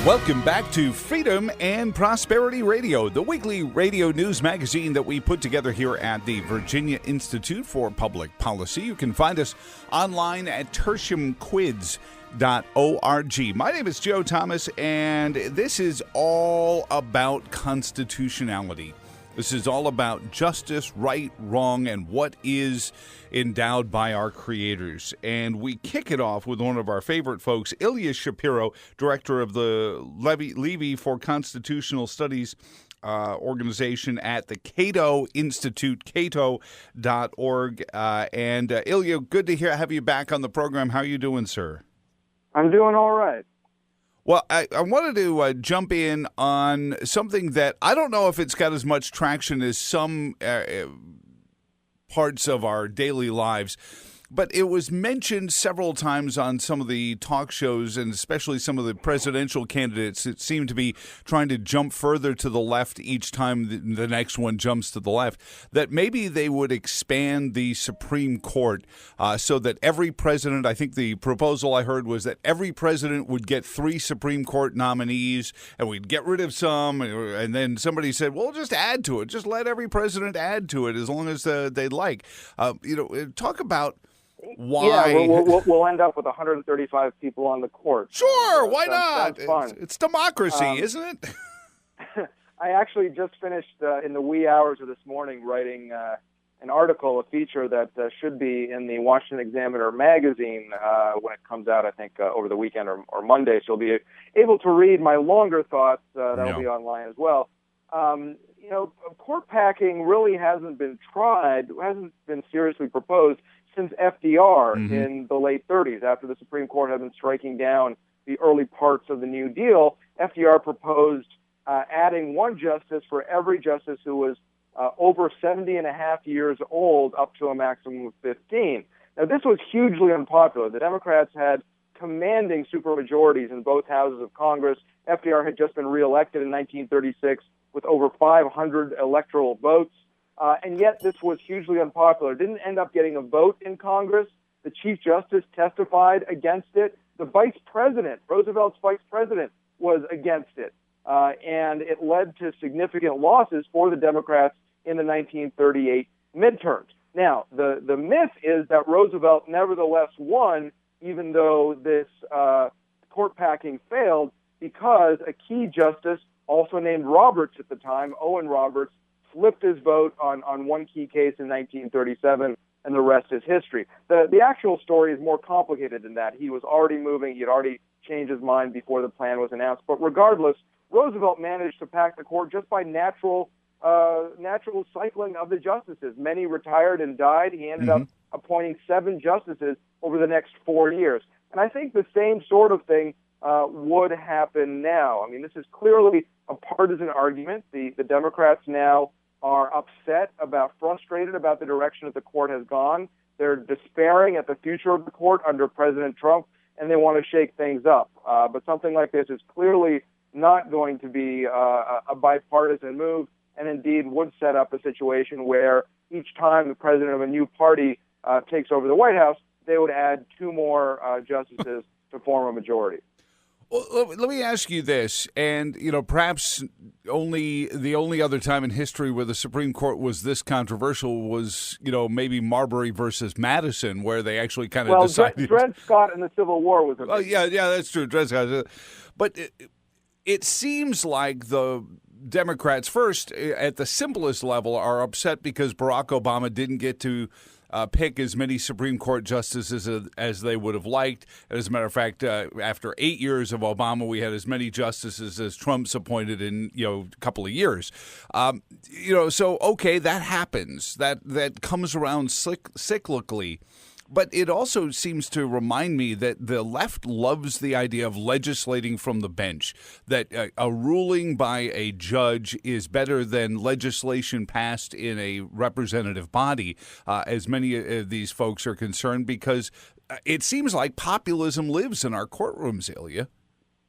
Welcome back to Freedom and Prosperity Radio, the weekly radio news magazine that we put together here at the Virginia Institute for Public Policy. You can find us online at tertiumquids.org. My name is Joe Thomas, and this is all about constitutionality. This is all about justice, right, wrong, and what is endowed by our creators. And we kick it off with one of our favorite folks, Ilya Shapiro, director of the Levy for Constitutional Studies organization at the Cato Institute, cato.org. Ilya, good to have you back on the program. How are you doing, sir? I'm doing all right. Well, I wanted to jump in on something that I don't know if it's got as much traction as some parts of our daily lives, but it was mentioned several times on some of the talk shows, and especially some of the presidential candidates that seem to be trying to jump further to the left each time the next one jumps to the left, that maybe they would expand the Supreme Court so that every president, I think the proposal I heard was that every president would get 3 Supreme Court nominees, and we'd get rid of some, and then somebody said, well, just add to it. Just let every president add to it as long as they like. Talk about why? Yeah, we'll end up with 135 people on the court. Sure, why not? Sounds fun. It's democracy, isn't it? I actually just finished in the wee hours of this morning writing an article, a feature that should be in the Washington Examiner magazine when it comes out, I think, over the weekend or Monday. So you'll be able to read my longer thoughts. That'll be online as well. Court packing really hasn't been tried, hasn't been seriously proposed since FDR in the late 30s. After the Supreme Court had been striking down the early parts of the New Deal, FDR proposed adding 1 justice for every justice who was over 70 and a half years old, up to a maximum of 15. Now, this was hugely unpopular. The Democrats had commanding supermajorities in both houses of Congress. FDR had just been reelected in 1936 with over 500 electoral votes. And yet this was hugely unpopular. It didn't end up getting a vote in Congress. The Chief Justice testified against it. The Vice President, Roosevelt's Vice President, was against it. And it led to significant losses for the Democrats in the 1938 midterms. Now, the myth is that Roosevelt nevertheless won, even though this court packing failed, because a key justice, also named Roberts at the time, Owen Roberts, flipped his vote on one key case in 1937, and the rest is history. The actual story is more complicated than that. He was already moving. He had already changed his mind before the plan was announced. But regardless, Roosevelt managed to pack the court just by natural cycling of the justices. Many retired and died. He ended up appointing 7 justices over the next 4 years. And I think the same sort of thing would happen now. I mean, this is clearly a partisan argument. The Democrats now are frustrated about the direction that the court has gone. They're despairing at the future of the court under President Trump, and they want to shake things up. But something like this is clearly not going to be a bipartisan move, and indeed would set up a situation where each time the president of a new party takes over the White House, they would add 2 more justices to form a majority. Well, let me ask you this, and perhaps the only other time in history where the Supreme Court was this controversial was maybe Marbury versus Madison, where they actually kind of decided. Dred Scott in the Civil War was a. Oh yeah, that's true, Dred Scott. But it seems like the Democrats, first at the simplest level, are upset because Barack Obama didn't get to pick as many Supreme Court justices as they would have liked. As a matter of fact, after 8 years of Obama, we had as many justices as Trump's appointed in a couple of years. So okay, that happens. That comes around cyclically. But it also seems to remind me that the left loves the idea of legislating from the bench, that a ruling by a judge is better than legislation passed in a representative body, as many of these folks are concerned, because it seems like populism lives in our courtrooms, Ilya.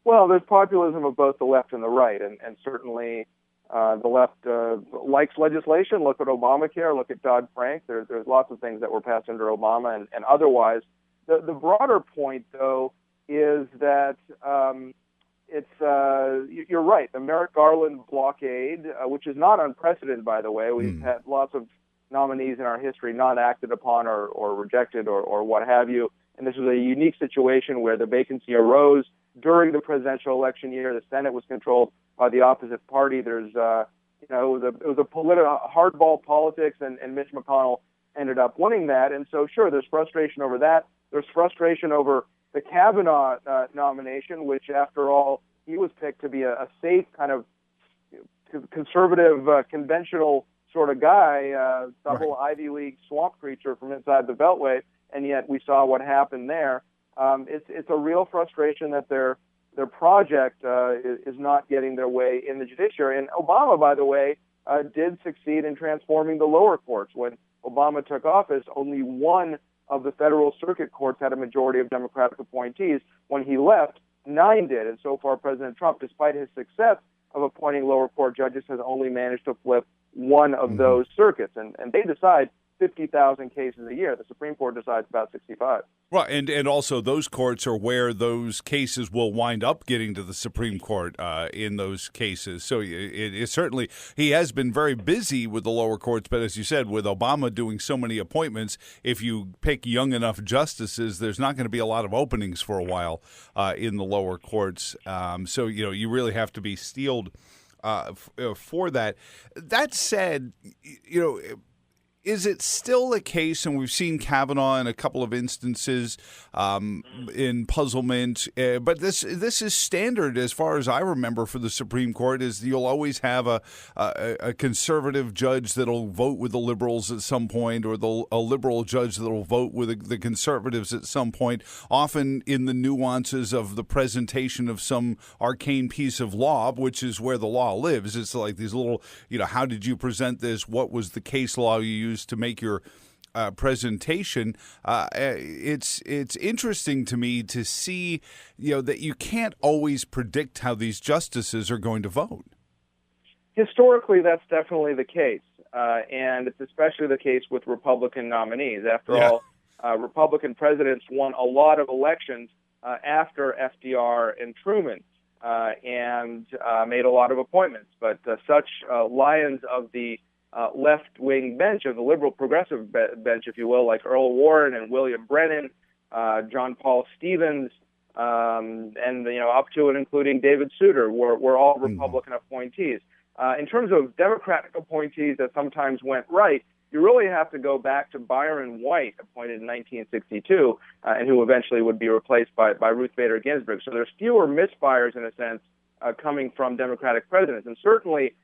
Well, there's populism of both the left and the right, and certainly the left likes legislation. Look at Obamacare. Look at Dodd-Frank. There's lots of things that were passed under Obama and otherwise. The broader point, though, is that you're right. The Merrick Garland blockade, which is not unprecedented, by the way. We've had lots of nominees in our history not acted upon or rejected or what have you. And this was a unique situation where the vacancy arose during the presidential election year. The Senate was controlled by the opposite party. There's, it was a hardball politics, and Mitch McConnell ended up winning that. And so, sure, there's frustration over that. There's frustration over the Kavanaugh nomination, which, after all, he was picked to be a safe kind of conservative, conventional sort of guy, double Ivy League swamp creature from inside the Beltway, and yet we saw what happened there. It's a real frustration that their project is not getting their way in the judiciary. And Obama, by the way, did succeed in transforming the lower courts. When Obama took office, only one of the federal circuit courts had a majority of Democratic appointees. When he left, 9 did. And so far, President Trump, despite his success of appointing lower court judges, has only managed to flip one of those circuits. And they decide 50,000 cases a year. The Supreme Court decides about 65. Right, and also those courts are where those cases will wind up getting to the Supreme Court in those cases. So it certainly, he has been very busy with the lower courts, but as you said, with Obama doing so many appointments, if you pick young enough justices, there's not going to be a lot of openings for a while in the lower courts. So, you really have to be steeled for that. That said, is it still the case, and we've seen Kavanaugh in a couple of instances in puzzlement, but this is standard as far as I remember for the Supreme Court, is you'll always have a conservative judge that'll vote with the liberals at some point, or a liberal judge that'll vote with the conservatives at some point, often in the nuances of the presentation of some arcane piece of law, which is where the law lives. It's like these little, how did you present this? What was the case law you used to make your presentation? It's interesting to me to see, that you can't always predict how these justices are going to vote. Historically, that's definitely the case, and it's especially the case with Republican nominees. After all, Republican presidents won a lot of elections after FDR and Truman, and made a lot of appointments. But such lions of the left-wing bench, of the liberal progressive bench, if you will, like Earl Warren and William Brennan, John Paul Stevens, and up to and including David Souter, were all Republican appointees. In terms of Democratic appointees that sometimes went right, you really have to go back to Byron White, appointed in 1962, and who eventually would be replaced by Ruth Bader Ginsburg. So there's fewer misfires, in a sense, coming from Democratic presidents. And certainly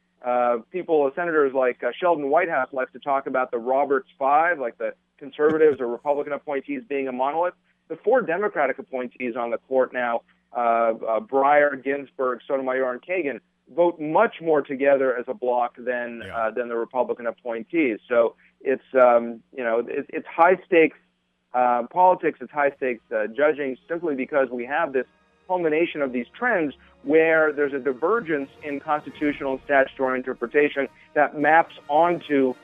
senators like Sheldon Whitehouse likes to talk about the Roberts Five, like the conservatives or Republican appointees being a monolith. The 4 Democratic appointees on the court now, Breyer, Ginsburg, Sotomayor, and Kagan, vote much more together as a bloc than the Republican appointees. So it's high stakes politics. It's high stakes judging, simply because we have this culmination of these trends where there's a divergence in constitutional and statutory interpretation that maps onto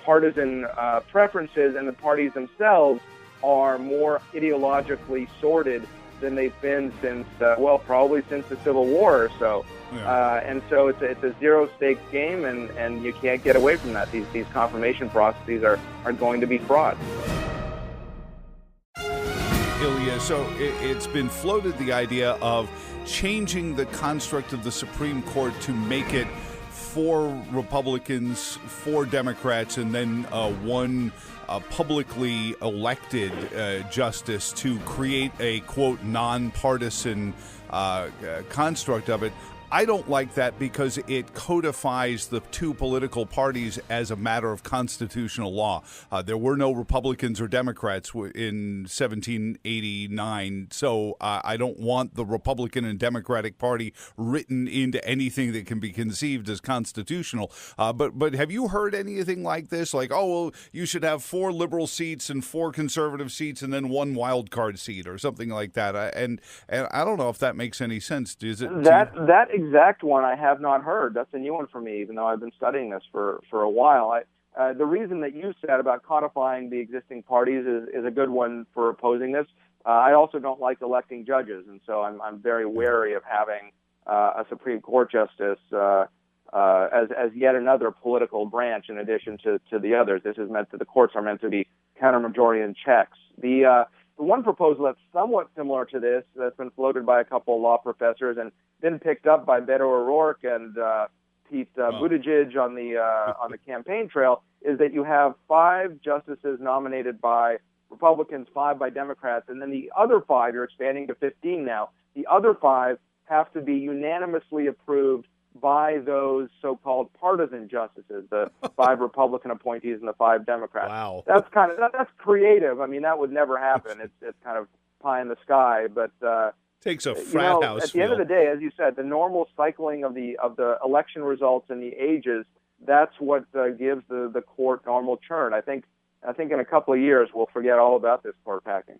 partisan preferences, and the parties themselves are more ideologically sorted than they've been since, probably since the Civil War or so. And so it's a zero-stakes game, and you can't get away from that. These confirmation processes are going to be fraught. Ilya, so it's been floated the idea of changing the construct of the Supreme Court to make it 4 Republicans, 4 Democrats, and then one publicly elected justice, to create a, quote, nonpartisan construct of it. I don't like that because it codifies the 2 political parties as a matter of constitutional law. There were no Republicans or Democrats in 1789, so I don't want the Republican and Democratic Party written into anything that can be conceived as constitutional. But have you heard anything like this? Like, you should have 4 liberal seats and 4 conservative seats and then 1 wild card seat or something like that. And I don't know if that makes any sense. Does it? That exact one I have not heard. That's a new one for me, even though I've been studying this for a while. The reason that you said about codifying the existing parties is a good one for opposing this. I also don't like electing judges, and so I'm very wary of having a Supreme Court justice as yet another political branch in addition to the others. This is meant that the courts are meant to be counter-majority checks. The one proposal that's somewhat similar to this, that's been floated by a couple of law professors and been picked up by Beto O'Rourke and Pete Buttigieg on the campaign trail, is that you have 5 justices nominated by Republicans, 5 by Democrats, and then the other 5, you're expanding to 15 now, the other 5 have to be unanimously approved by those so-called partisan justices, the 5 Republican appointees and the 5 Democrats. Wow. That's that's creative. I mean, that would never happen. It's kind of pie in the sky, but takes a frat house at the end of the day, as you said, the normal cycling of the election results and the ages, that's what gives the court normal churn. I think in a couple of years we'll forget all about this court packing.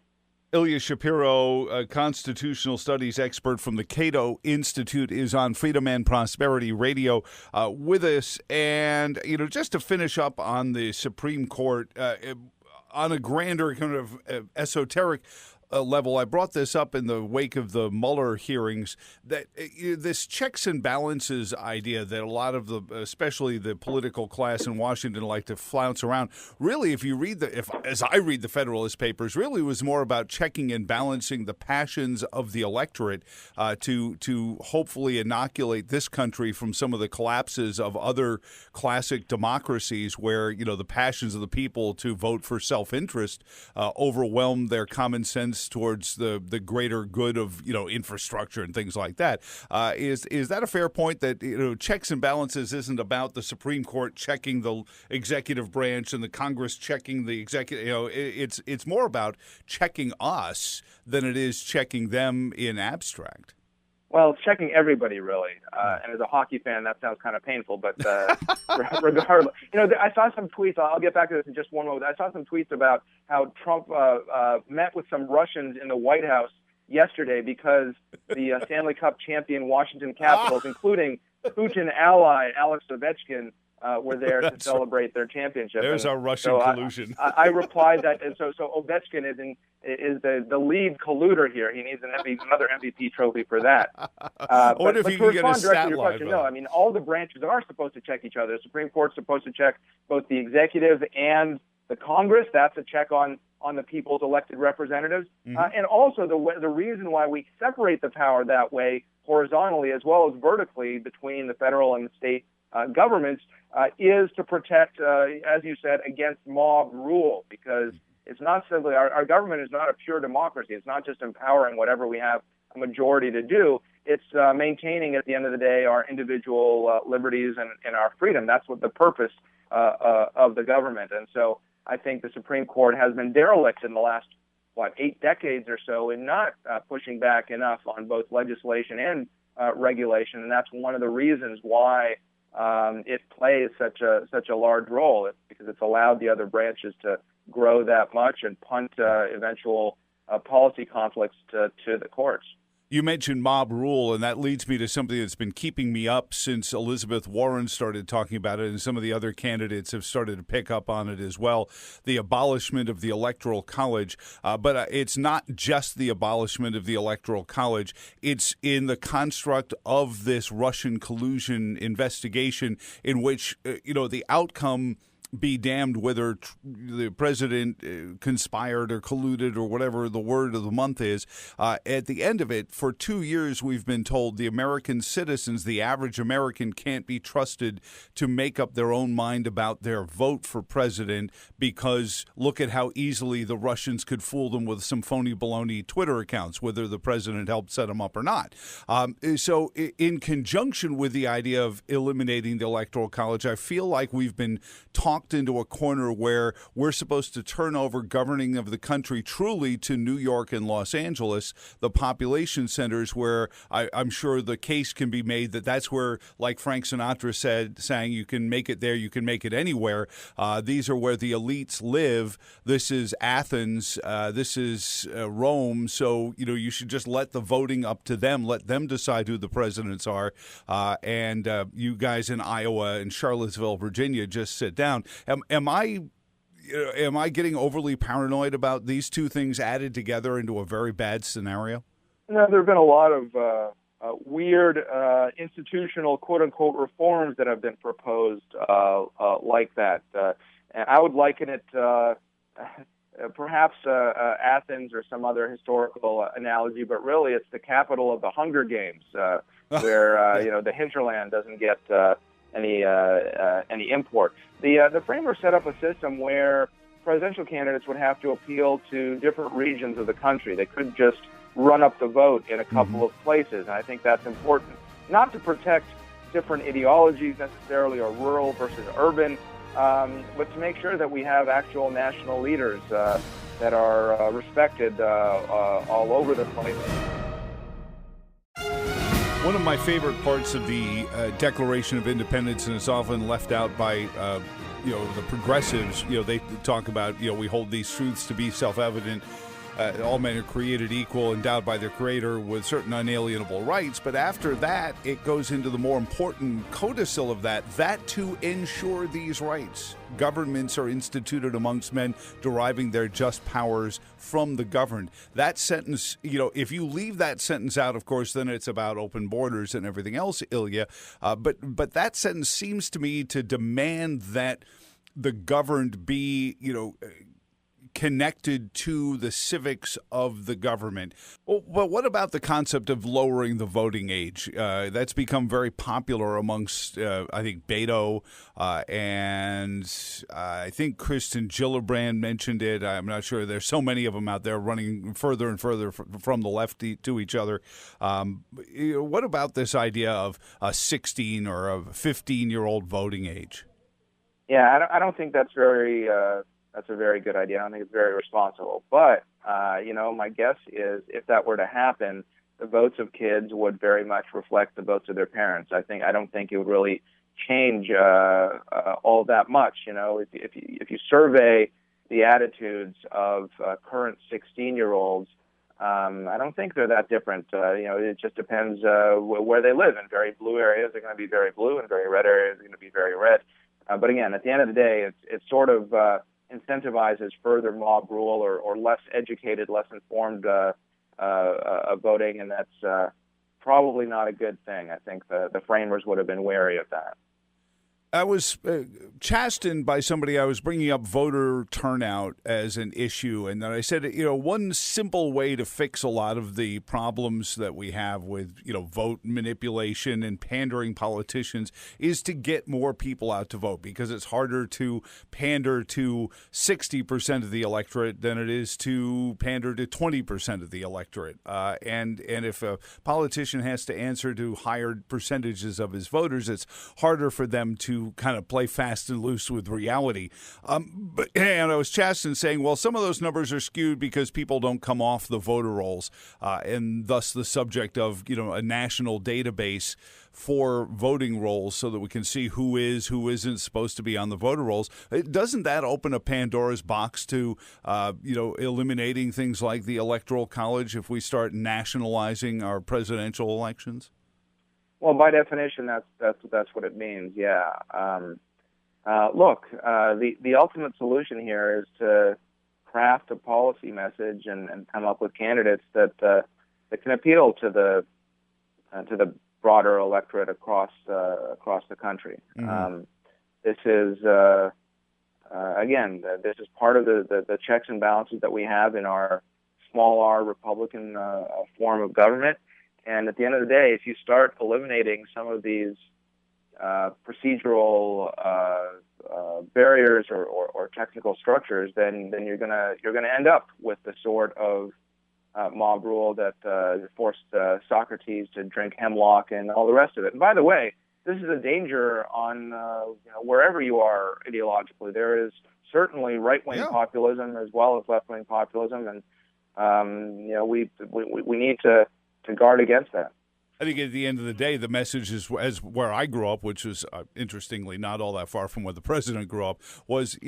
Ilya Shapiro, a constitutional studies expert from the Cato Institute, is on Freedom and Prosperity Radio with us. And, just to finish up on the Supreme Court, on a grander kind of esoteric level, I brought this up in the wake of the Mueller hearings, that this checks and balances idea that a lot of especially the political class in Washington like to flounce around, really, as I read the Federalist Papers, really was more about checking and balancing the passions of the electorate to hopefully inoculate this country from some of the collapses of other classic democracies where, the passions of the people to vote for self-interest overwhelm their common sense towards the greater good of infrastructure and things like that. Is that a fair point, that checks and balances isn't about the Supreme Court checking the executive branch and the Congress checking the executive? It's more about checking us than it is checking them in abstract. Well, it's checking everybody, really. And as a hockey fan, that sounds kind of painful. But regardless, I saw some tweets. I'll get back to this in just one moment. I saw some tweets about how Trump met with some Russians in the White House yesterday because the Stanley Cup champion Washington Capitals, including Putin ally Alex Ovechkin, were there to celebrate their championship. There's our Russian collusion. I replied that, and so Ovechkin is the lead colluder here. He needs another MVP trophy for that. What if he can get a stat your question, no, I mean, all the branches are supposed to check each other. The Supreme Court's supposed to check both the executive and the Congress. That's a check on the people's elected representatives. Mm-hmm. And also the reason why we separate the power that way horizontally as well as vertically between the federal and the state governments is to protect, as you said, against mob rule, because it's not simply our government is not a pure democracy. It's not just empowering whatever we have a majority to do. It's maintaining, at the end of the day, our individual liberties and our freedom. That's what the purpose of the government. And so I think the Supreme Court has been derelict in the last, 8 decades or so in not pushing back enough on both legislation and regulation. And that's one of the reasons why it plays such a large role. It's because it's allowed the other branches to grow that much and punt eventual policy conflicts to the courts. You mentioned mob rule, and that leads me to something that's been keeping me up since Elizabeth Warren started talking about it, and some of the other candidates have started to pick up on it as well, the abolishment of the Electoral College. But it's not just the abolishment of the Electoral College. It's in the construct of this Russian collusion investigation in which, the outcome be damned whether the president conspired or colluded or whatever the word of the month is. At the end of it, for 2 years, we've been told the American citizens, the average American, can't be trusted to make up their own mind about their vote for president because look at how easily the Russians could fool them with some phony baloney Twitter accounts, whether the president helped set them up or not. So in conjunction with the idea of eliminating the Electoral College, I feel like we've been talked into a corner where we're supposed to turn over governing of the country truly to New York and Los Angeles, the population centers where I'm sure the case can be made that that's where, like Frank Sinatra saying you can make it there, you can make it anywhere. These are where the elites live. This is Athens. This is Rome. So, you should just let the voting up to them. Let them decide who the presidents are. And you guys in Iowa and Charlottesville, Virginia, just sit down. Am I am I getting overly paranoid about these two things added together into a very bad scenario? No, there have been a lot of weird institutional quote-unquote reforms that have been proposed like that. And I would liken it perhaps Athens or some other historical analogy, but really it's the capital of the Hunger Games, where the hinterland doesn't get any import. The framers set up a system where presidential candidates would have to appeal to different regions of the country. They couldn't just run up the vote in a couple of places, and I think that's important, not to protect different ideologies necessarily, or rural versus urban, but to make sure that we have actual national leaders that are respected all over the place. One of my favorite parts of the Declaration of Independence, and it's often left out by the progressives, they talk about, we hold these truths to be self-evident. All men are created equal, endowed by their Creator with certain unalienable rights. But after that, it goes into the more important codicil of that to ensure these rights. Governments are instituted amongst men, deriving their just powers from the governed. That sentence, if you leave that sentence out, of course, then it's about open borders and everything else, Ilya. But that sentence seems to me to demand that the governed be, connected to the civics of the government. Well, but what about the concept of lowering the voting age? That's become very popular amongst, I think, Beto, and I think Kristen Gillibrand mentioned it. I'm not sure. There's so many of them out there running further and further from the left to each other. What about this idea of a 16 or a 15-year-old voting age? Yeah, I don't think that's that's a very good idea. I don't think it's very responsible. But, my guess is if that were to happen, the votes of kids would very much reflect the votes of their parents. I don't think it would really change all that much. If you survey the attitudes of current 16-year-olds, I don't think they're that different. It just depends where they live. In very blue areas, they're going to be very blue, and very red areas, they're going to be very red. But again, at the end of the day, it's sort of incentivizes further mob rule or less educated, less informed voting, and that's probably not a good thing. I think the framers would have been wary of that. I was chastened by somebody. I was bringing up voter turnout as an issue, and then I said, one simple way to fix a lot of the problems that we have with, vote manipulation and pandering politicians is to get more people out to vote, because it's harder to pander to 60% of the electorate than it is to pander to 20% of the electorate. And if a politician has to answer to higher percentages of his voters, it's harder for them to kind of play fast and loose with reality. And I was chastened saying, well, some of those numbers are skewed because people don't come off the voter rolls, and thus the subject of, a national database for voting rolls so that we can see who is, who isn't supposed to be on the voter rolls. Doesn't that open a Pandora's box to, eliminating things like the Electoral College if we start nationalizing our presidential elections? Well, by definition, that's what it means. Yeah. Look, the ultimate solution here is to craft a policy message and come up with candidates that can appeal to the broader electorate across the country. Mm-hmm. This is again, this is part of the checks and balances that we have in our small R Republican form of government. And at the end of the day, if you start eliminating some of these procedural barriers or technical structures, then you're gonna end up with the sort of mob rule that forced Socrates to drink hemlock and all the rest of it. And by the way, this is a danger on wherever you are ideologically. There is certainly right-wing populism as well as left-wing populism, and we need to guard against that. I think at the end of the day, the message is, as where I grew up, which was interestingly not all that far from where the president grew up, was,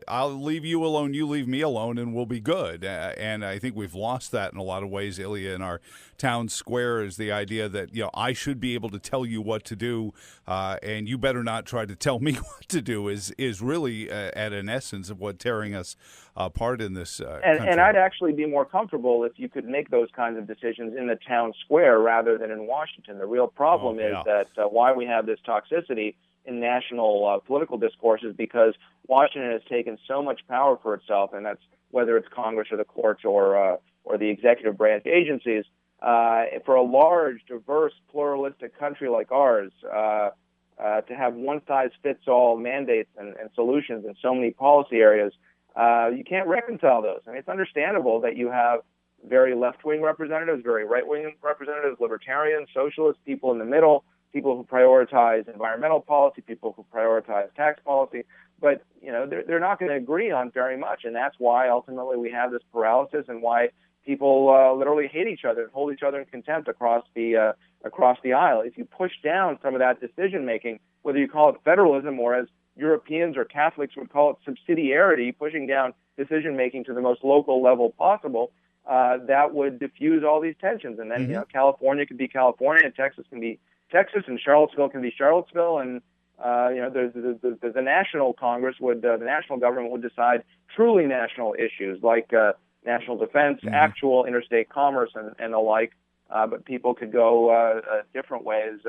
I'll leave you alone, you leave me alone, and we'll be good. And I think we've lost that in a lot of ways, Ilya, in our town square, is the idea that, I should be able to tell you what to do, and you better not try to tell me what to do is really at an essence of what tearing us apart in this country. And I'd actually be more comfortable if you could make those kinds of decisions in the town square rather than in Washington. The real problem is that why we have this toxicity in national political discourse is because Washington has taken so much power for itself, and that's whether it's Congress or the courts or the executive branch agencies. For a large, diverse, pluralistic country like ours, to have one-size-fits-all mandates and solutions in so many policy areas, you can't reconcile those. I mean, it's understandable that you have very left-wing representatives, very right-wing representatives, libertarians, socialists, people in the middle, people who prioritize environmental policy, people who prioritize tax policy. But, they're not going to agree on very much, and that's why ultimately we have this paralysis and why people literally hate each other and hold each other in contempt across the aisle. If you push down some of that decision-making, whether you call it federalism or, as Europeans or Catholics would call it, subsidiarity, pushing down decision-making to the most local level possible, that would diffuse all these tensions. And then, California could be California, and Texas can be Texas, and Charlottesville can be Charlottesville, and the national Congress the national government would decide truly national issues like national defense, actual interstate commerce, and the like. But people could go different ways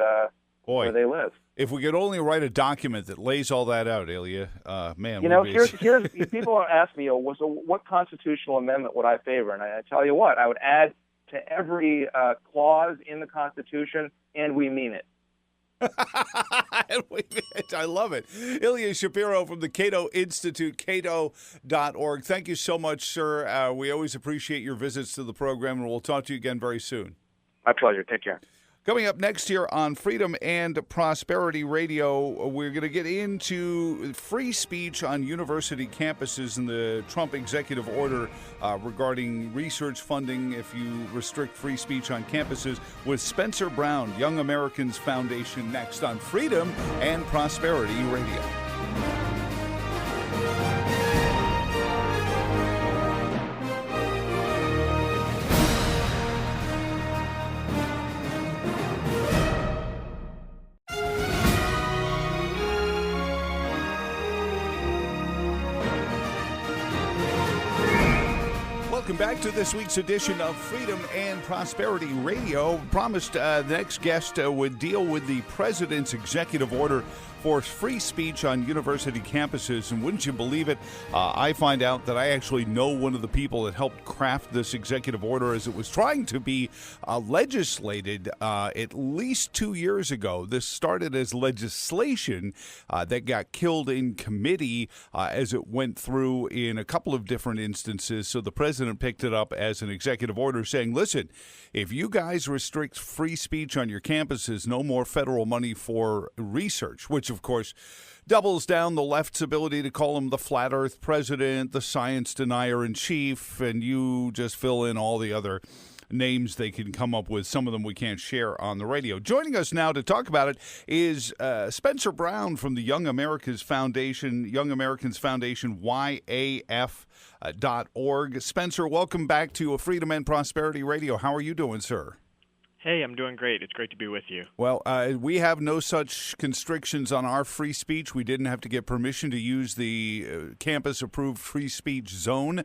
where they live. If we could only write a document that lays all that out, Ilya, man. Here's people ask me, so what constitutional amendment would I favor? And I tell you what, I would add to every clause in the Constitution, and we mean it. I love it. Ilya Shapiro from the Cato Institute, cato.org. Thank you so much, sir. We always appreciate your visits to the program, and we'll talk to you again very soon. My pleasure. Take care. Coming up next here on Freedom and Prosperity Radio, we're going to get into free speech on university campuses and the Trump executive order regarding research funding if you restrict free speech on campuses with Spencer Brown, Young Americans Foundation, next on Freedom and Prosperity Radio. Welcome back to this week's edition of Freedom and Prosperity Radio. Promised the next guest would deal with the president's executive order for free speech on university campuses. And wouldn't you believe it, I find out that I actually know one of the people that helped craft this executive order as it was trying to be legislated at least 2 years ago. This started as legislation that got killed in committee as it went through in a couple of different instances. So the president picked it up as an executive order saying, listen, if you guys restrict free speech on your campuses, no more federal money for research, which of course doubles down the left's ability to call him the flat earth president, the science denier in chief, and you just fill in all the other names they can come up with. Some of them we can't share on the radio. Joining us now to talk about it is Spencer Brown from the Young Americans Foundation, YAF.org. Spencer, welcome back to Freedom and Prosperity Radio. How are you doing, sir? Hey, I'm doing great. It's great to be with you. Well, we have no such constrictions on our free speech. We didn't have to get permission to use the campus-approved free speech zone.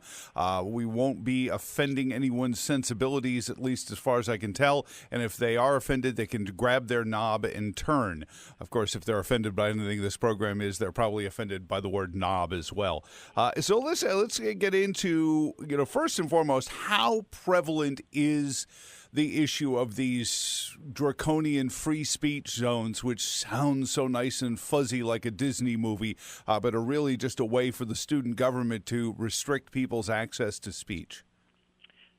We won't be offending anyone's sensibilities, at least as far as I can tell. And if they are offended, they can grab their knob and turn. Of course, if they're offended by anything this program is, they're probably offended by the word knob as well. So let's get into, first and foremost, how prevalent is the issue of these draconian free speech zones, which sound so nice and fuzzy like a Disney movie, but are really just a way for the student government to restrict people's access to speech?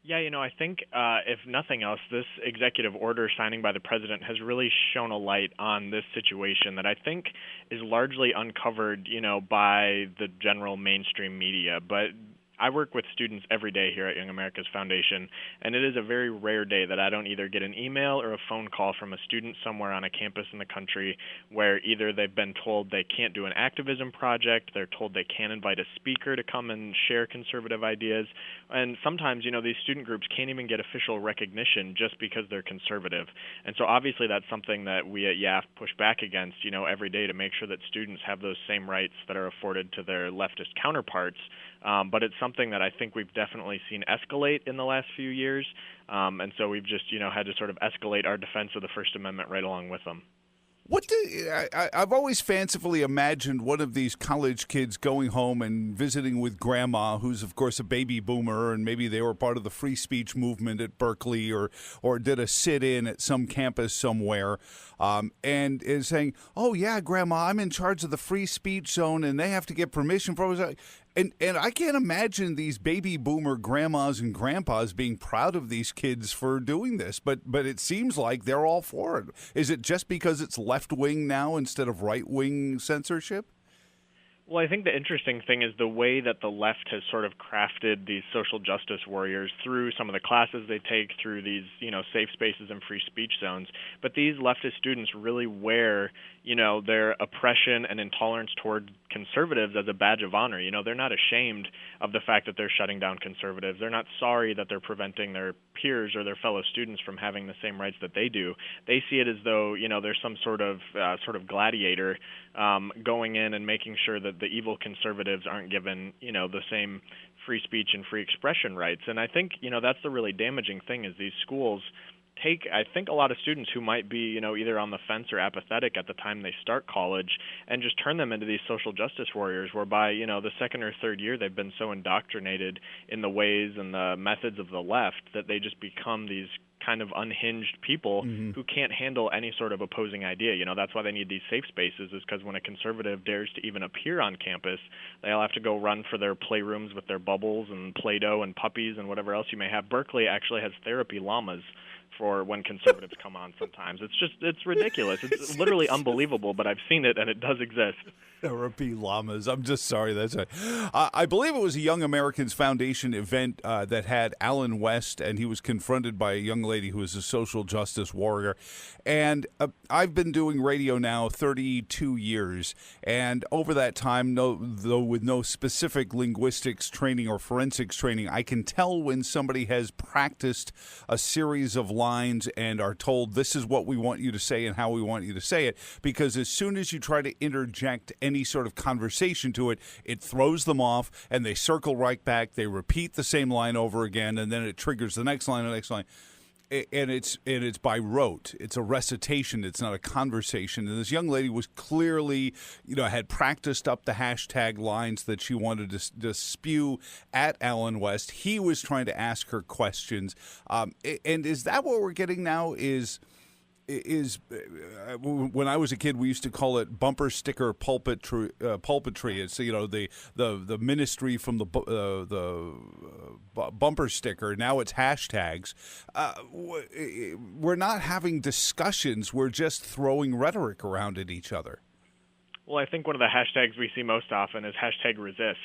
Yeah, I think if nothing else, this executive order signing by the president has really shone a light on this situation that I think is largely uncovered, by the general mainstream media. But I work with students every day here at Young America's Foundation, and it is a very rare day that I don't either get an email or a phone call from a student somewhere on a campus in the country where either they've been told they can't do an activism project, they're told they can't invite a speaker to come and share conservative ideas, and sometimes, these student groups can't even get official recognition just because they're conservative. And so obviously that's something that we at YAF push back against, every day to make sure that students have those same rights that are afforded to their leftist counterparts. But it's something that I think we've definitely seen escalate in the last few years. And so we've just, had to sort of escalate our defense of the First Amendment right along with them. I've always fancifully imagined one of these college kids going home and visiting with grandma, who's, of course, a baby boomer, and maybe they were part of the free speech movement at Berkeley or did a sit-in at some campus somewhere, and is saying, oh, yeah, grandma, I'm in charge of the free speech zone, and they have to get permission from us. And I can't imagine these baby boomer grandmas and grandpas being proud of these kids for doing this, but it seems like they're all for it. Is it just because it's left-wing now instead of right-wing censorship? Well, I think the interesting thing is the way that the left has sort of crafted these social justice warriors through some of the classes they take, through these, safe spaces and free speech zones. But these leftist students really wear, their oppression and intolerance toward conservatives as a badge of honor. They're not ashamed of the fact that they're shutting down conservatives. They're not sorry that they're preventing their peers or their fellow students from having the same rights that they do. They see it as though, there's some sort of gladiator going in and making sure that the evil conservatives aren't given, the same free speech and free expression rights. And I think, that's the really damaging thing is these schools take, I think, a lot of students who might be, either on the fence or apathetic at the time they start college and just turn them into these social justice warriors whereby, the second or third year they've been so indoctrinated in the ways and the methods of the left that they just become these kind of unhinged people who can't handle any sort of opposing idea. That's why they need these safe spaces, is because when a conservative dares to even appear on campus, they'll have to go run for their playrooms with their bubbles and Play-Doh and puppies and whatever else you may have. Berkeley actually has therapy llamas for when conservatives come on sometimes. It's ridiculous. It's literally unbelievable, but I've seen it and it does exist. Therapy llamas. I'm just sorry. That's right. I believe it was a Young Americans Foundation event that had Alan West, and he was confronted by a young lady who is a social justice warrior. And I've been doing radio now 32 years, and over that time, though with no specific linguistics training or forensics training, I can tell when somebody has practiced a series of lines and are told this is what we want you to say and how we want you to say it, because as soon as you try to interject any sort of conversation to it, it throws them off and they circle right back. They repeat the same line over again, and then it triggers the next line, the next line. And it's by rote. It's a recitation. It's not a conversation. And this young lady was clearly, had practiced up the hashtag lines that she wanted to spew at Alan West. He was trying to ask her questions. And is that what we're getting now? Is when I was a kid, we used to call it bumper sticker pulpitry. It's the ministry from the bumper sticker. Now it's hashtags. We're not having discussions. We're just throwing rhetoric around at each other. Well, I think one of the hashtags we see most often is hashtag resist,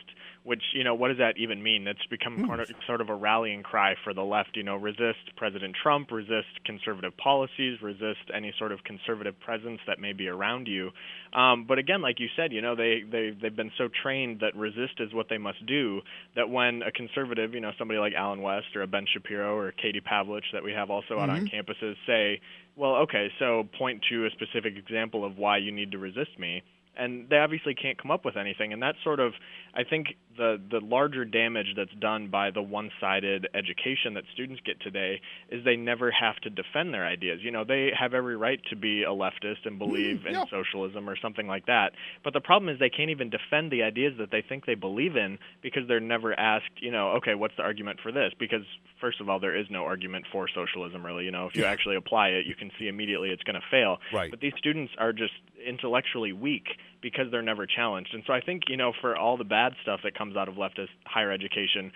which, what does that even mean? It's become sort of a rallying cry for the left, resist President Trump, resist conservative policies, resist any sort of conservative presence that may be around you. But again, like you said, they've been so trained that resist is what they must do, that when a conservative, somebody like Alan West or a Ben Shapiro or Katie Pavlich that we have also out on campuses say, well, okay, so point to a specific example of why you need to resist me. And they obviously can't come up with anything. And that's sort of, I think, the larger damage that's done by the one-sided education that students get today is they never have to defend their ideas. They have every right to be a leftist and believe in socialism or something like that. But the problem is they can't even defend the ideas that they think they believe in because they're never asked, okay, what's the argument for this? Because, first of all, there is no argument for socialism, really. If you actually apply it, you can see immediately it's going to fail. Right. But these students are just intellectually weak because they're never challenged. And so I think, for all the bad stuff that comes out of leftist higher education,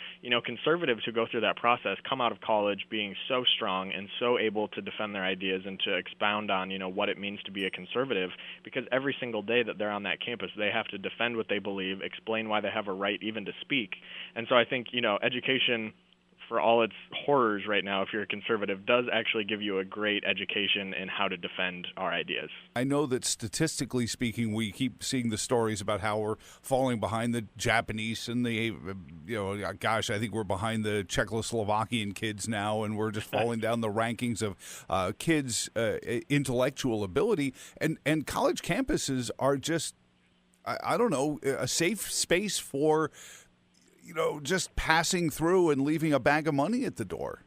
conservatives who go through that process come out of college being so strong and so able to defend their ideas and to expound on, what it means to be a conservative, because every single day that they're on that campus, they have to defend what they believe, explain why they have a right even to speak. And so I think, education, for all its horrors right now, if you're a conservative, does actually give you a great education in how to defend our ideas. I know that statistically speaking, we keep seeing the stories about how we're falling behind the Japanese and the, I think we're behind the Czechoslovakian kids now, and we're just falling down the rankings of kids' intellectual ability. And college campuses are just, I don't know, a safe space for just passing through and leaving a bag of money at the door.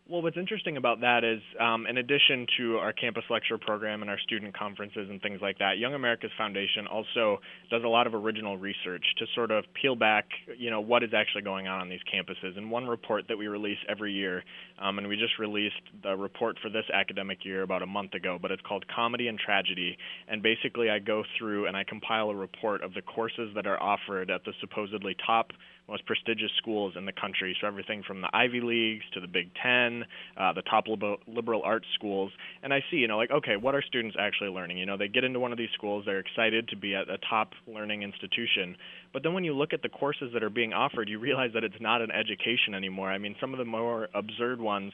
Well, what's interesting about that is, in addition to our campus lecture program and our student conferences and things like that, Young America's Foundation also does a lot of original research to sort of peel back, what is actually going on these campuses. And one report that we release every year, and we just released the report for this academic year about a month ago, but it's called Comedy and Tragedy. And basically I go through and I compile a report of the courses that are offered at the supposedly top most prestigious schools in the country, so everything from the Ivy Leagues to the Big Ten, the top liberal arts schools. And I see, okay, what are students actually learning? They get into one of these schools, they're excited to be at a top learning institution. But then when you look at the courses that are being offered, you realize that it's not an education anymore. I mean, some of the more absurd ones,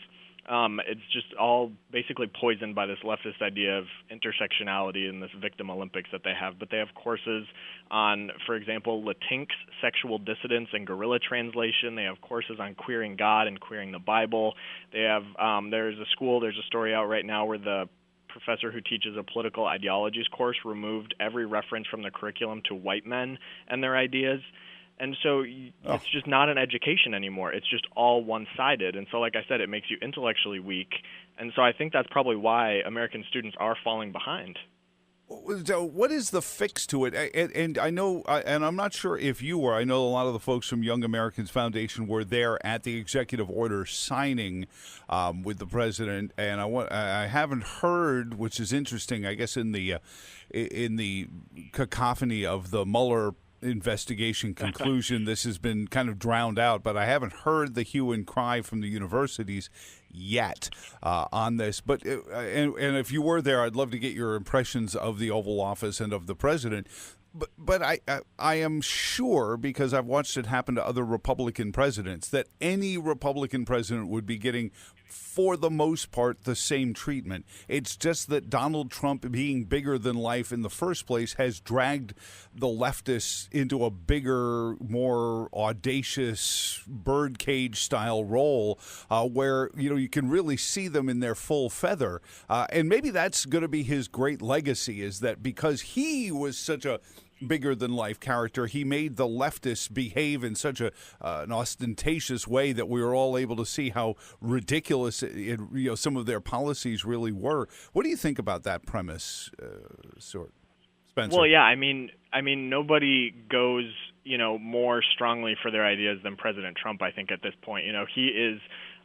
it's just all basically poisoned by this leftist idea of intersectionality and this victim Olympics that they have. But they have courses on, for example, Latinx sexual dissidence and guerrilla translation. They have courses on queering God and queering the Bible. They have there's a story out right now where the professor who teaches a political ideologies course removed every reference from the curriculum to white men and their ideas. And so it's just not an education anymore. It's just all one-sided. And so, like I said, it makes you intellectually weak. And so I think that's probably why American students are falling behind. So what is the fix to it? And I know, and I'm not sure if you were. I know a lot of the folks from Young Americans Foundation were there at the executive order signing with the president. And I haven't heard, which is interesting, I guess, in the cacophony of the Mueller investigation conclusion, this has been kind of drowned out, but I haven't heard the hue and cry from the universities yet on this. But and if you were there, I'd love to get your impressions of the Oval Office and of the president. But I am sure, because I've watched it happen to other Republican presidents, that any Republican president would be getting, for the most part, the same treatment. It's just that Donald Trump, being bigger than life in the first place, has dragged the leftists into a bigger, more audacious birdcage style role where you can really see them in their full feather. And maybe that's going to be his great legacy, is that because he was such a bigger-than-life character, he made the leftists behave in such an ostentatious way that we were all able to see how ridiculous some of their policies really were. What do you think about that premise, Spencer? Well, yeah, I mean, nobody goes, more strongly for their ideas than President Trump, I think, at this point. He is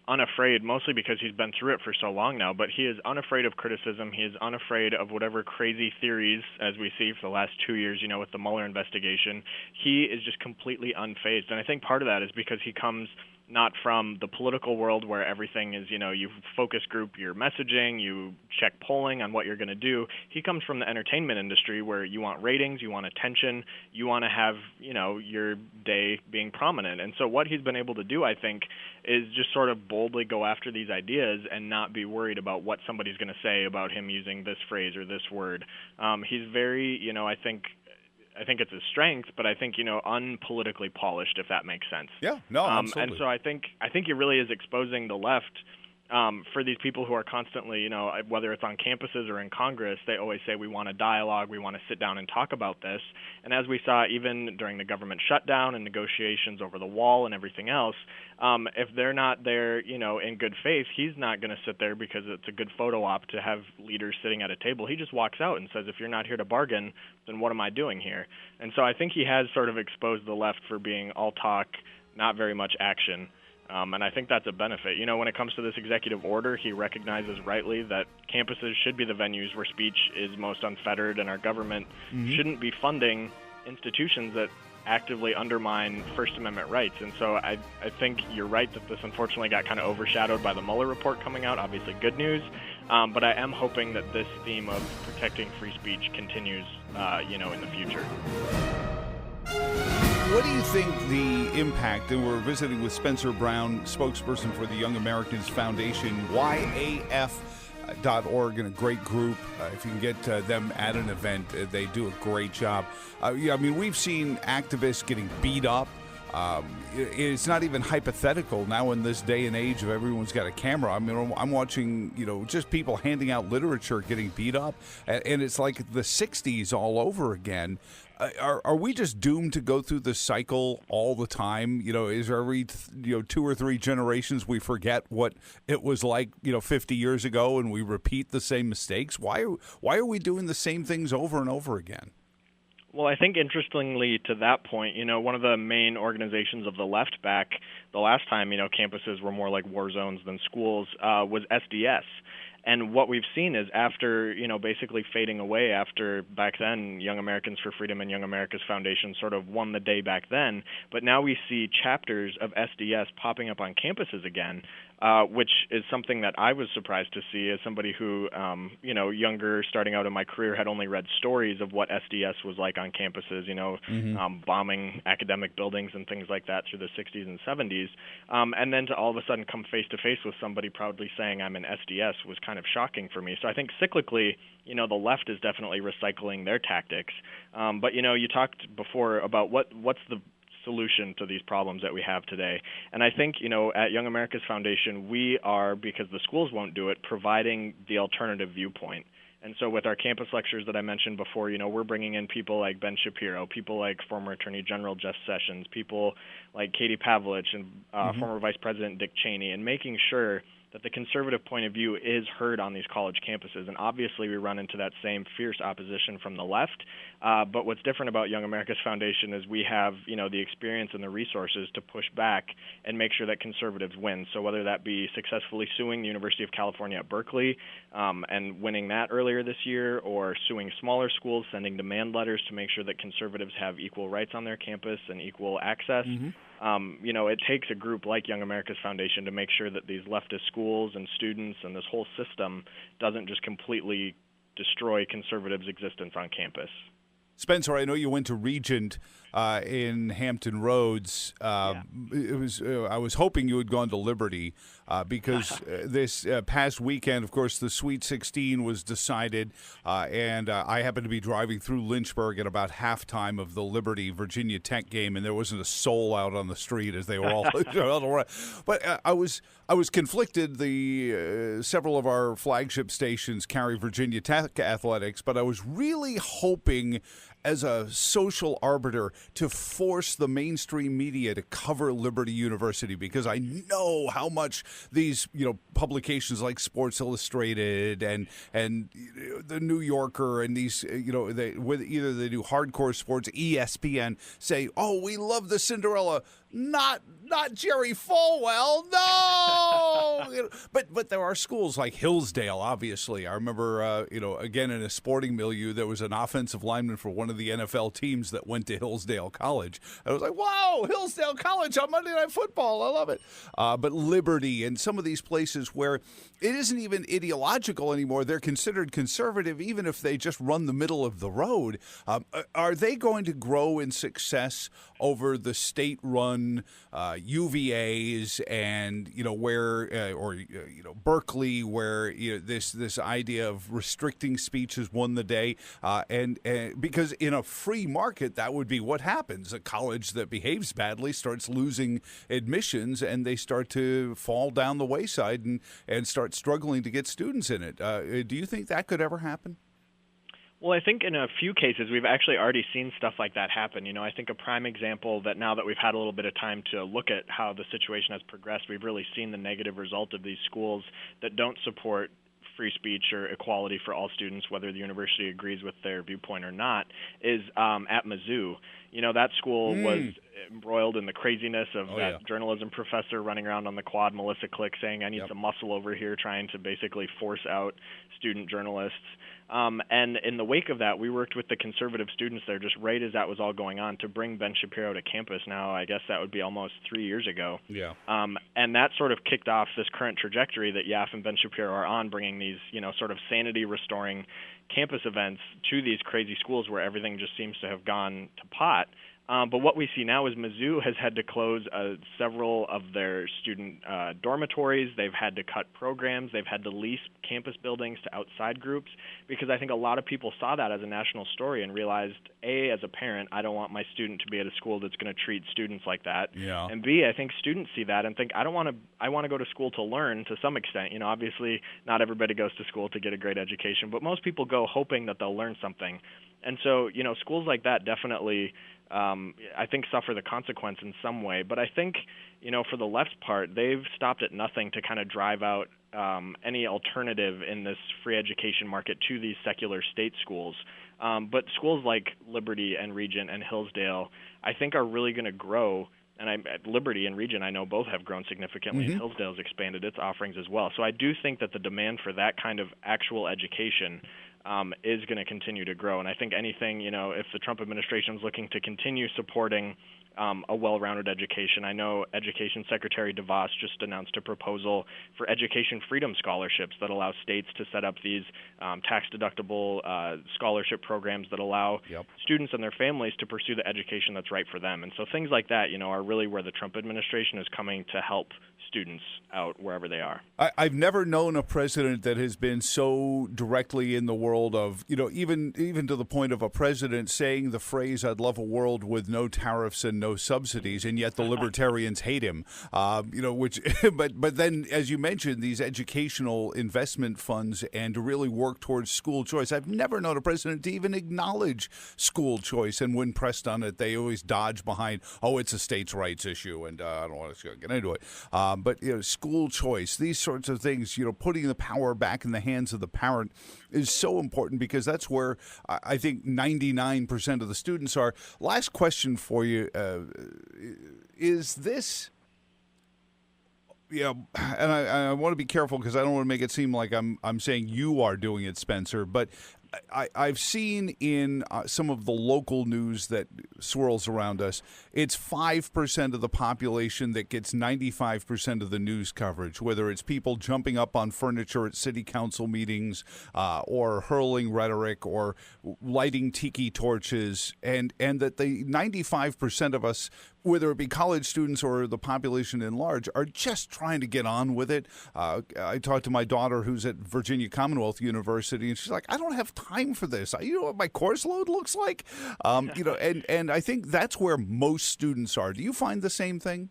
unafraid, mostly because he's been through it for so long now, but he is unafraid of criticism. He is unafraid of whatever crazy theories, as we see for the last 2 years, with the Mueller investigation. He is just completely unfazed. And I think part of that is because he comes not from the political world where everything is, you focus group your messaging, you check polling on what you're going to do. He comes from the entertainment industry where you want ratings, you want attention, you want to have, your day being prominent. And so what he's been able to do, I think, is just sort of boldly go after these ideas and not be worried about what somebody's going to say about him using this phrase or this word. He's very, I think it's his strength, but I think, unpolitically polished, if that makes sense. Yeah, no, absolutely. And so I think he really is exposing the left for these people who are constantly, whether it's on campuses or in Congress, they always say we want a dialogue, we want to sit down and talk about this. And as we saw even during the government shutdown and negotiations over the wall and everything else, if they're not there, in good faith, he's not going to sit there because it's a good photo op to have leaders sitting at a table. He just walks out and says, if you're not here to bargain, then what am I doing here? And so I think he has sort of exposed the left for being all talk, not very much action. And I think that's a benefit. When it comes to this executive order, he recognizes rightly that campuses should be the venues where speech is most unfettered, and our government shouldn't be funding institutions that actively undermine First Amendment rights. And so I think you're right that this unfortunately got kind of overshadowed by the Mueller report coming out. Obviously good news, but I am hoping that this theme of protecting free speech continues, in the future. What do you think the impact, and we're visiting with Spencer Brown, spokesperson for the Young Americans Foundation, YAF.org, and a great group. If you can get them at an event, they do a great job. We've seen activists getting beat up. It's not even hypothetical now in this day and age of everyone's got a camera. I'm watching, just people handing out literature getting beat up, and it's like the 60s all over again. Are we just doomed to go through this cycle all the time? Is every 2 or 3 generations we forget what it was like 50 years ago, and we repeat the same mistakes? Why are we doing the same things over and over again? Well, I think interestingly to that point, one of the main organizations of the left back the last time, campuses were more like war zones than schools, was SDS. And what we've seen is after, basically fading away after back then, Young Americans for Freedom and Young America's Foundation sort of won the day back then. But now we see chapters of SDS popping up on campuses again, which is something that I was surprised to see as somebody who, younger, starting out in my career, had only read stories of what SDS was like on campuses, bombing academic buildings and things like that through the 60s and 70s. And then to all of a sudden come face-to-face with somebody proudly saying I'm an SDS was kind of shocking for me. So I think cyclically, the left is definitely recycling their tactics. But, you talked before about what's the solution to these problems that we have today. And I think, at Young America's Foundation, we are, because the schools won't do it, providing the alternative viewpoint. And so with our campus lectures that I mentioned before, we're bringing in people like Ben Shapiro, people like former Attorney General Jeff Sessions, people like Katie Pavlich and former Vice President Dick Cheney, and making sure that the conservative point of view is heard on these college campuses. And obviously we run into that same fierce opposition from the left. But what's different about Young America's Foundation is we have, the experience and the resources to push back and make sure that conservatives win. So whether that be successfully suing the University of California at Berkeley and winning that earlier this year, or suing smaller schools, sending demand letters to make sure that conservatives have equal rights on their campus and equal access. It takes a group like Young America's Foundation to make sure that these leftist schools and students and this whole system doesn't just completely destroy conservatives' existence on campus. Spencer, I know you went to Regent in Hampton Roads. It was I was hoping you had gone to Liberty because this past weekend, of course, the Sweet 16 was decided, and I happened to be driving through Lynchburg at about halftime of the Liberty Virginia Tech game, and there wasn't a soul out on the street as they were all. But I was conflicted. Several of our flagship stations carry Virginia Tech athletics, but I was really hoping, as a social arbiter, to force the mainstream media to cover Liberty University, because I know how much these publications like Sports Illustrated and the New Yorker and these either they do hardcore sports, ESPN, say, oh, we love the Cinderella. Not Jerry Falwell, no. But there are schools like Hillsdale, obviously. I remember, again, in a sporting milieu, there was an offensive lineman for one of the NFL teams that went to Hillsdale College. I was like, wow, Hillsdale College on Monday Night Football. I love it. But Liberty and some of these places where it isn't even ideological anymore, they're considered conservative, even if they just run the middle of the road. Are they going to grow in success over the state-run UVAs and Berkeley, where this idea of restricting speech has won the day, and because in a free market that would be what happens. A college that behaves badly starts losing admissions, and they start to fall down the wayside and start struggling to get students in it. Do you think that could ever happen? Well, I think in a few cases we've actually already seen stuff like that happen. I think a prime example that now that we've had a little bit of time to look at how the situation has progressed, we've really seen the negative result of these schools that don't support free speech or equality for all students, whether the university agrees with their viewpoint or not, is at Mizzou. That school was embroiled in the craziness of journalism professor running around on the quad, Melissa Click, saying, I need some muscle over here, trying to basically force out student journalists. And in the wake of that, we worked with the conservative students there just right as that was all going on to bring Ben Shapiro to campus. Now, I guess that would be almost 3 years ago. Yeah. And that sort of kicked off this current trajectory that Yaf and Ben Shapiro are on, bringing these, sort of sanity-restoring campus events to these crazy schools where everything just seems to have gone to pot. But what we see now is Mizzou has had to close several of their student dormitories. They've had to cut programs. They've had to lease campus buildings to outside groups because I think a lot of people saw that as a national story and realized, A, as a parent, I don't want my student to be at a school that's going to treat students like that. Yeah. And B, I think students see that and think, I want to go to school to learn to some extent. Obviously not everybody goes to school to get a great education, but most people go hoping that they'll learn something. And so, schools like that definitely I think suffer the consequence in some way. But I think, for the left's part, they've stopped at nothing to kind of drive out any alternative in this free education market to these secular state schools. But schools like Liberty and Regent and Hillsdale, I think, are really going to grow. And at Liberty and Regent, I know both have grown significantly, and Hillsdale's expanded its offerings as well. So I do think that the demand for that kind of actual education is going to continue to grow. And I think anything, if the Trump administration is looking to continue supporting a well-rounded education, I know Education Secretary DeVos just announced a proposal for education freedom scholarships that allow states to set up these tax-deductible scholarship programs that allow students and their families to pursue the education that's right for them. And so things like that, are really where the Trump administration is coming to help students out wherever they are. I've never known a president that has been so directly in the world of, even to the point of a president saying the phrase, I'd love a world with no tariffs and no subsidies, and yet the libertarians hate him, but then, as you mentioned, these educational investment funds and to really work towards school choice. I've never known a president to even acknowledge school choice, and when pressed on it, they always dodge behind, it's a states' rights issue, and I don't want to get into it. But school choice, these sorts of things, putting the power back in the hands of the parent is so important because that's where I think 99% of the students are. Last question for you: is this? And I want to be careful because I don't want to make it seem like I'm saying you are doing it, Spencer, but I've seen in some of the local news that swirls around us, it's 5% of the population that gets 95% of the news coverage, whether it's people jumping up on furniture at city council meetings or hurling rhetoric or lighting tiki torches, and that the 95% of us, whether it be college students or the population in large, are just trying to get on with it. I talked to my daughter who's at Virginia Commonwealth University, and she's like, I don't have time for this. You know what my course load looks like? And I think that's where most students are. Do you find the same thing?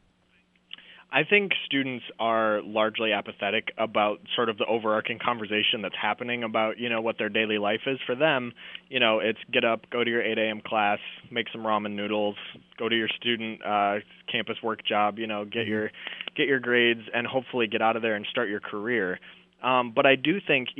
I think students are largely apathetic about sort of the overarching conversation that's happening about, what their daily life is. For them, it's get up, go to your 8 a.m. class, make some ramen noodles, go to your student campus work job, get your grades, and hopefully get out of there and start your career. But I do think,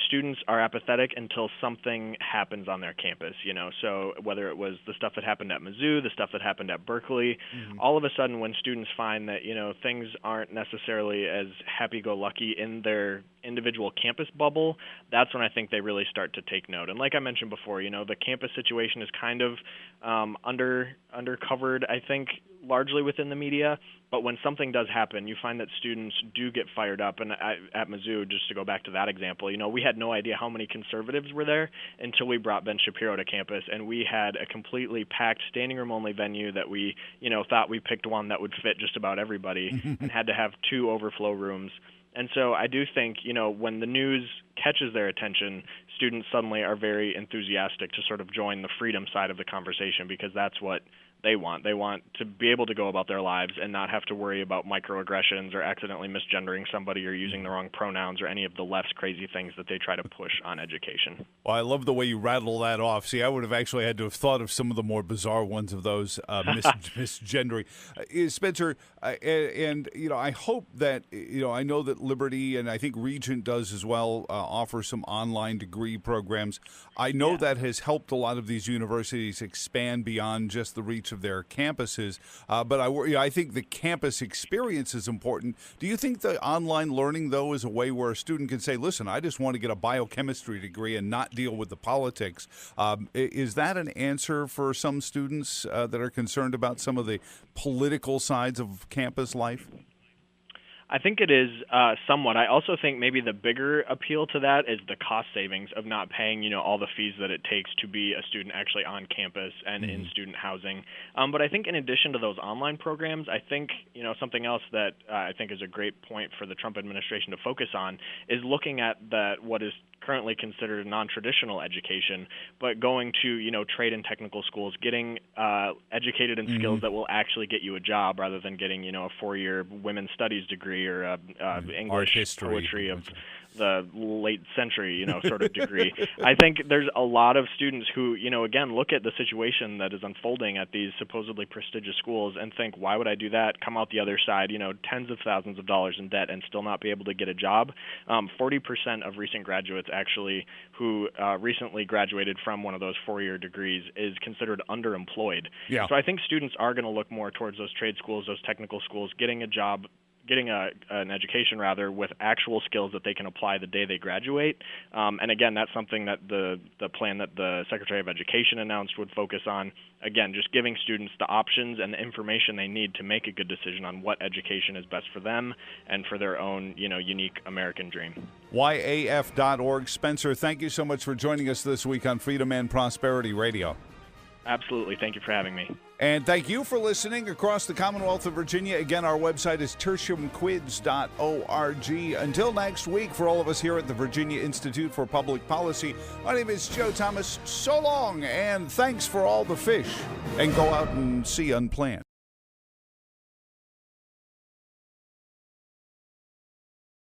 students are apathetic until something happens on their campus, So whether it was the stuff that happened at Mizzou, the stuff that happened at Berkeley, all of a sudden when students find that, things aren't necessarily as happy-go-lucky in their individual campus bubble, that's when I think they really start to take note. And like I mentioned before, the campus situation is kind of undercovered, I think, largely within the media. But when something does happen, you find that students do get fired up. And at Mizzou, just to go back to that example, we had no idea how many conservatives were there until we brought Ben Shapiro to campus, and we had a completely packed standing room only venue that we, thought we picked one that would fit just about everybody and had to have 2 overflow rooms. And so I do think, when the news catches their attention, students suddenly are very enthusiastic to sort of join the freedom side of the conversation because that's what they want. They want to be able to go about their lives and not have to worry about microaggressions or accidentally misgendering somebody or using the wrong pronouns or any of the left's crazy things that they try to push on education. Well, I love the way you rattle that off. See, I would have actually had to have thought of some of the more bizarre ones of those misgendering. Spencer, and I hope that I know that Liberty and I think Regent does as well offer some online degree programs. I know that has helped a lot of these universities expand beyond just the reach of their campuses. But I think the campus experience is important. Do you think the online learning, though, is a way where a student can say, listen, I just want to get a biochemistry degree and not deal with the politics? Is that an answer for some students that are concerned about some of the political sides of campus life? I think it is somewhat. I also think maybe the bigger appeal to that is the cost savings of not paying, all the fees that it takes to be a student actually on campus and in student housing. But I think in addition to those online programs, I think, something else that I think is a great point for the Trump administration to focus on is looking at what is currently considered non-traditional education, but going to, trade and technical schools, getting educated in skills that will actually get you a job rather than getting, a 4-year women's studies degree or English history, poetry of the late century, sort of degree. I think there's a lot of students who, again, look at the situation that is unfolding at these supposedly prestigious schools and think, why would I do that, come out the other side, tens of thousands of dollars in debt and still not be able to get a job? 40% of recent graduates actually who recently graduated from one of those 4-year degrees is considered underemployed. Yeah. So I think students are going to look more towards those trade schools, those technical schools, getting a job, getting an education rather with actual skills that they can apply the day they graduate. And again, that's something that the plan that the Secretary of Education announced would focus on. Again, just giving students the options and the information they need to make a good decision on what education is best for them and for their own, unique American dream. YAF.org. Spencer, thank you so much for joining us this week on Freedom and Prosperity Radio. Absolutely. Thank you for having me. And thank you for listening across the Commonwealth of Virginia. Again, our website is tertiumquids.org. Until next week, for all of us here at the Virginia Institute for Public Policy, my name is Joe Thomas. So long, and thanks for all the fish. And go out and see unplanned.